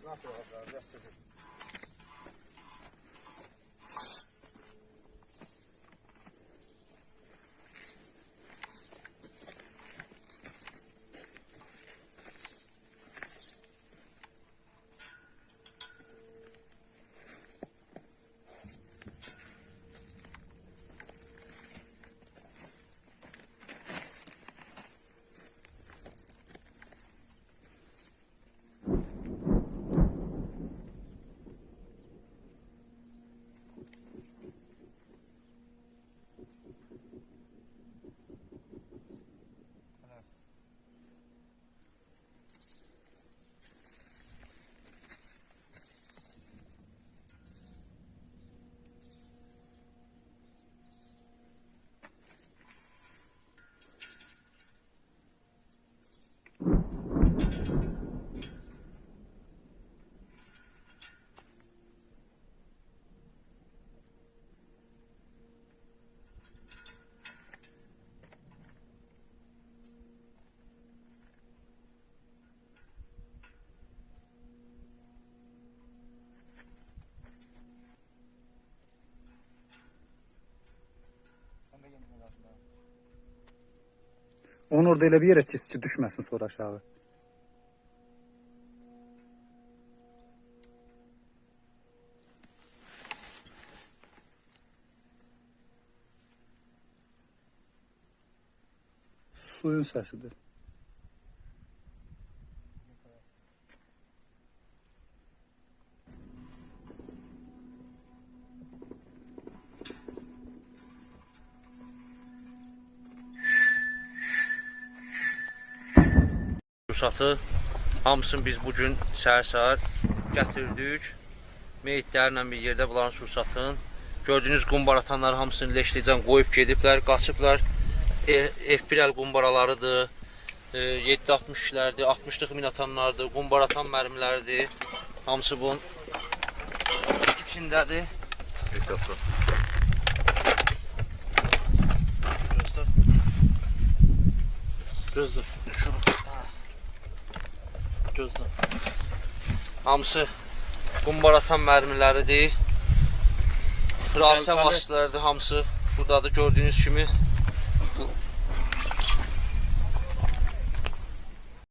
Nasıl abi? Gösterin. Onu orada elə bir yerə çiz ki, düşməsin sonra aşağı. Suyun səsidir. Ruhsatı hamısını biz bugün səhər-səhər gətirdik. Meyitlərlə bir yerdə bunların ruhsatın. Gördüyünüz qumbaratanları hamısını leşləyəcən qoyub gediblər, qaçıblar. F1L qumbaralarıdır. 7.62'lərdir, 60'lıq minatanlardır, qumbaratan mərmilərdir. Hamısı bunun içindədir. Gözlə. Gözlə. Hamısı qumbaratan mərmiləridir. Rabitə vasitələrdir hamısı. Buradadır gördüyünüz kimi.